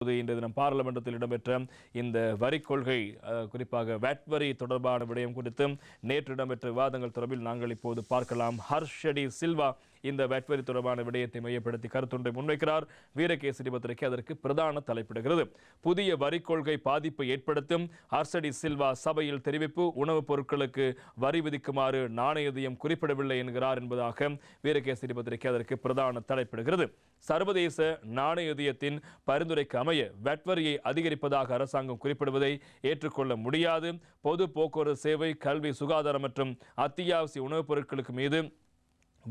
இன்றைய தினம் பாராளுமன்றத்தில் இடம்பெற்ற இந்த வரி கொள்கை குறிப்பாக வேட் வரி தொடர்பான விடயம் குறித்து நேற்று இடம்பெற்ற விவாதங்கள் தொடர்பில் நாங்கள் இப்போது பார்க்கலாம். ஹர்ஷடி சில்வா இந்த வேட் வரி தொடர்பான விடயத்தை மையப்படுத்தி கருத்தொன்றை முன்வைக்கிறார். வீரகேசரி பத்திரிகை அதற்கு பிரதான தலைப்பிடுகிறது. புதிய வரி கொள்கை பாதிப்பை ஏற்படுத்தும். ஹர்ஷடி சில்வா சபையில் தெரிவிப்பு. உணவுப் பொருட்களுக்கு வரி விதிக்குமாறு நாணயத்தையும் குறிப்பிடவில்லை என்கிறார் என்பதாக வீரகேசரி பத்திரிகை அதற்கு பிரதான தலைப்பிடுகிறது. சர்வதேச நாணயத்தின் பரிந்துரைக்கு அமைய வேட் வரியை அதிகரிப்பதாக அரசாங்கம் குறிப்பிடுவதை ஏற்றுக்கொள்ள முடியாது. பொது போக்குவரத்து சேவை, கல்வி, சுகாதாரம் மற்றும் அத்தியாவசிய உணவுப் பொருட்களுக்கு மீது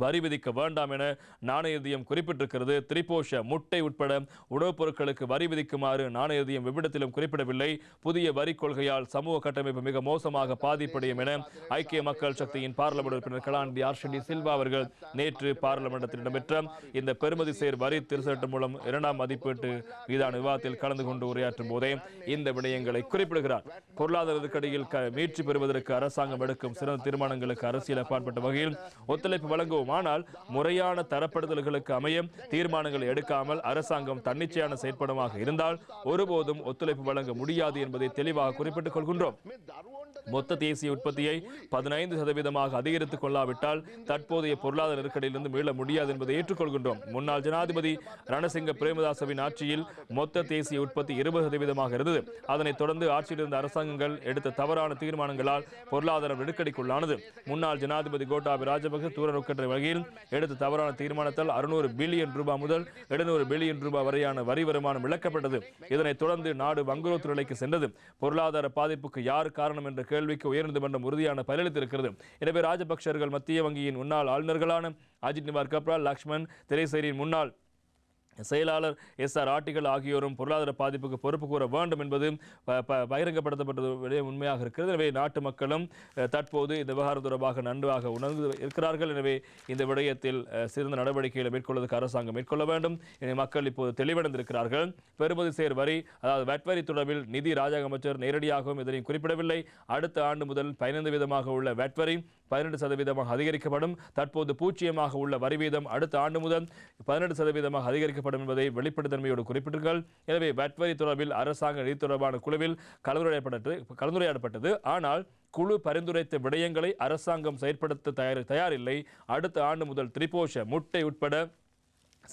வரி விதிக்க வேண்டாம் என நாணயத்தியம் குறிப்பிட்டிருக்கிறது. திரிபோஷ முட்டை உட்பட உணவுப் பொருட்களுக்கு வரி விதிக்குமாறு நாணயத்தியம் எவ்விடத்திலும் குறிப்பிடவில்லை. புதிய வரி கொள்கையால் சமூக கட்டமைப்பு மிக மோசமாக பாதிப்படையும் என ஐக்கிய மக்கள் சக்தியின் பாராளுமன்ற உறுப்பினர் கலாநிதி ஹர்ஷடி சில்வா அவர்கள் நேற்று பாராளுமன்றத்தில் இடம்பெற்ற இந்த பெறுமதி சேர் வரி திருச்சட்டம் மூலம் இரண்டாம் மதிப்பீட்டு மீதான விவாதத்தில் கலந்து கொண்டு உரையாற்றும் போதே இந்த விடயங்களை குறிப்பிடுகிறார். பொருளாதார நெருக்கடியில் மீட்சி பெறுவதற்கு அரசாங்கம் எடுக்கும் சிறந்த தீர்மானங்களுக்கு அரசியல் அப்பாற்பட்ட வகையில் ஒத்துழைப்பு வழங்கும். ஆனால் முறையான தரப்படுத்தல்களுக்கு அமைய தீர்மானங்களை எடுக்காமல் அரசாங்கம் தன்னிச்சையான செயற்படமாக இருந்தால் ஒருபோதும் ஒத்துழைப்பு வழங்க முடியாது என்பதை தெளிவாக குறிப்பிட்டுக் கொள்கின்றோம். மொத்த தேசிய உற்பத்தியை 15% அதிகரித்துக் கொள்ளாவிட்டால் தற்போதைய பொருளாதார நெருக்கடியிலிருந்து மீள முடியாது என்பதை ஏற்றுக்கொள்கின்றோம். முன்னாள் ஜனாதிபதி ரணசிங்க பிரேமதாசவின் ஆட்சியில் மொத்த தேசிய உற்பத்தி 20% இருந்தது. அதனைத் தொடர்ந்து ஆட்சியில் இருந்த அரசாங்கங்கள் எடுத்த தவறான தீர்மானங்களால் பொருளாதாரம் நெருக்கடிக்குள்ளானது. முன்னாள் ஜனாதிபதி கோட்டாபய ராஜபக்ச தூரநோக்கற்ற வகையில் எடுத்த தவறான தீர்மானத்தால் 600 பில்லியன் ரூபாய் முதல் 700 பில்லியன் ரூபாய் வரையான வரி வருமானம் இழக்கப்பட்டது. இதனைத் தொடர்ந்து நாடு வங்குரோத்து நிலைக்கு சென்றது. பொருளாதார பாதிப்புக்கு யார் காரணம் என்ற கேள்விக்கு உயர்நீதிமன்றம் உறுதியான பதிலளித்திருக்கிறது. எனவே ராஜபக்சர்கள் மத்திய வங்கியின் முன்னாள் ஆளுநர்களான அஜித் நிவார் கப்ரால், லக்ஷ்மண் திரைசேரியின் முன்னாள் செயலாளர் SR ஆட்டிகள் ஆகியோரும் பொருளாதார பாதிப்புக்கு பொறுப்பு கூற வேண்டும் என்பது பகிரங்கப்படுத்தப்பட்டது உண்மையாக இருக்கிறது. எனவே நாட்டு மக்களும் தற்போது இந்த விவகாரம் தொடர்பாக நன்றாக உணர்ந்து இருக்கிறார்கள். எனவே இந்த விடயத்தில் சிறந்த நடவடிக்கைகளை மேற்கொள்வதற்கு அரசாங்கம் மேற்கொள்ள வேண்டும். எனவே மக்கள் இப்போது தெளிவடைந்திருக்கிறார்கள். பெறுமதி சேர் வரி, அதாவது வேட் வரி தொடர்பில் நிதி ராஜாங்க அமைச்சர் நேரடியாகவும் இதனையும் குறிப்பிடவில்லை. அடுத்த ஆண்டு முதல் 15% உள்ள வேட் வரி 12% அதிகரிக்கப்படும். தற்போது 0% உள்ள வரி வீதம் அடுத்த ஆண்டு முதல் 12% அதிகரிக்கப்படும் என்பதை வெளிப்படைத்தன்மையோடு குறிப்பிட்டார்கள். எனவே வேட் வரி தொடர்பில் அரசாங்க நிதி தொடர்பான குழுவில் கலந்துரையாடப்பட்டது. ஆனால் குழு பரிந்துரைத்த விடயங்களை அரசாங்கம் செயற்படுத்த தயாரில்லை. அடுத்த ஆண்டு முதல் திரிபோஷ முட்டை உட்பட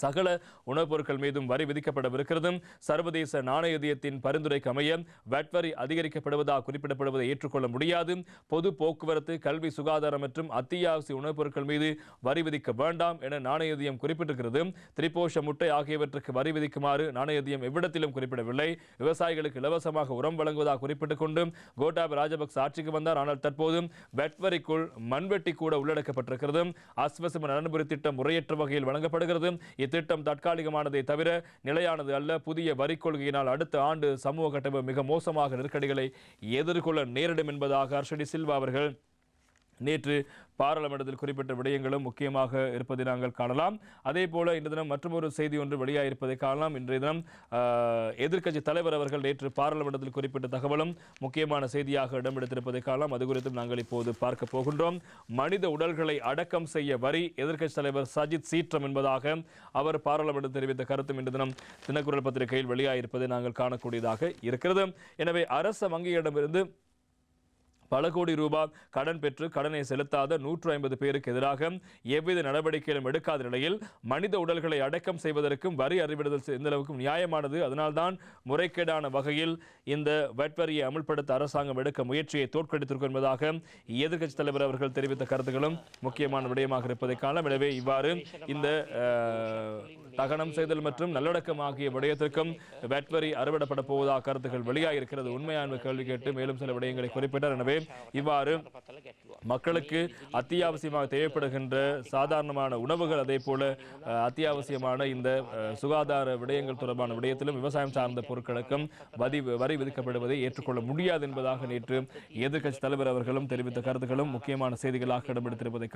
சகல உணவுப் பொருட்கள் மீதும் வரி விதிக்கப்படவிருக்கிறது. சர்வதேச நாணயத்தின் பரிந்துரைக்கு அமைய வேட் வரி அதிகரிக்கப்படுவதாக குறிப்பிடப்படுவதை ஏற்றுக்கொள்ள முடியாது. பொது போக்குவரத்து, கல்வி, சுகாதாரம் மற்றும் அத்தியாவசிய உணவுப் பொருட்கள் மீது வரி விதிக்க வேண்டாம் என நாணயத்தியம் குறிப்பிட்டிருக்கிறது. திரிபோஷ முட்டை ஆகியவற்றுக்கு வரி விதிக்குமாறு நாணயத்தியம் எவ்விடத்திலும் குறிப்பிடவில்லை. விவசாயிகளுக்கு இலவசமாக உரம் வழங்குவதாக குறிப்பிட்டுக் கொண்டு கோட்டாபய ராஜபக்ச ஆட்சிக்கு வந்தார். ஆனால் தற்போது வேட் வரிக்குள் மண்வெட்டி கூட உள்ளடக்கப்பட்டிருக்கிறது. அஸ்வசம நலன்புரி திட்டம் முறையற்ற வகையில் வழங்கப்படுகிறது. இத்திட்டம் தற்காலிகமானதை தவிர நிலையானது அல்ல. புதிய வரி கொள்கையினால் அடுத்த ஆண்டு சமூக கட்டமைப்பு மிக மோசமாக நெருக்கடிகளை எதிர்கொள்ள நேரிடும் என்பதாக ஹர்ஷடி சில்வா அவர்கள் நேற்று பாராளுமன்றத்தில் குறிப்பிட்ட விடயங்களும் முக்கியமாக இருப்பதை நாங்கள் காணலாம். அதே போல இன்று தினம் மற்றொரு செய்தி ஒன்று வெளியாயிருப்பதை காணலாம். இன்றைய தினம் எதிர்க்கட்சி தலைவர் அவர்கள் நேற்று பாராளுமன்றத்தில் குறிப்பிட்ட தகவலும் முக்கியமான செய்தியாக இடம்பெடுத்திருப்பதை காணலாம். அது குறித்தும் நாங்கள் இப்போது பார்க்க போகின்றோம். மனித உடல்களை அடக்கம் செய்ய வரி, எதிர்க்கட்சி தலைவர் சஜித் சீற்றம் என்பதாக அவர் பாராளுமன்றத்தில் தெரிவித்த கருத்தும் இன்று தினம் தினக்குரல் பத்திரிகையில் வெளியாயிருப்பதை நாங்கள் காணக்கூடியதாக இருக்கிறது. எனவே அரச வங்கியிடமிருந்து பல கோடி ரூபாய் கடன் பெற்று கடனை செலுத்தாத 150 பேருக்கு எதிராக எவ்வித நடவடிக்கைகளும் எடுக்காத நிலையில் மனித உடல்களை அடக்கம் செய்வதற்கும் வரி அறிவிடுதல் எந்த அளவுக்கு நியாயமானது. அதனால்தான் முறைகேடான வகையில் இந்த வேட் வரியை அமல்படுத்த அரசாங்கம் எடுக்க முயற்சியை தோற்கடித்திருக்கும் என்பதாக எதிர்க்கட்சித் தலைவர் அவர்கள் தெரிவித்த கருத்துக்களும் முக்கியமான விடயமாக இருப்பதை காணலாம். எனவே இவ்வாறு இந்த தகனம் செய்தல் மற்றும் நல்லடக்கம் ஆகிய விடயத்திற்கும் வேட் வரி அறுவிடப்பட போவதாக கருத்துக்கள் வெளியாகிருக்கிறது. உண்மையான கேள்வி கேட்டு மேலும் சில விடயங்களை குறிப்பிட்டார். எனவே இவ்வாறு மக்களுக்கு அத்தியாவசியமாக தேவைப்படுகின்ற சாதாரணமான உணவுகள், அதே போல அத்தியாவசியமான இந்த சுகாதார விடயங்கள் தொடர்பான விடயத்திலும் விவசாயம் சார்ந்த பொருட்களுக்கும் வரி விதிக்கப்படுவதை ஏற்றுக்கொள்ள முடியாது என்பதாக நேற்று எதிர்க்கட்சி தலைவர் அவர்களும் தெரிவித்த கருத்துக்களும் முக்கியமான செய்திகளாக இடம்பெடுத்திருப்பதை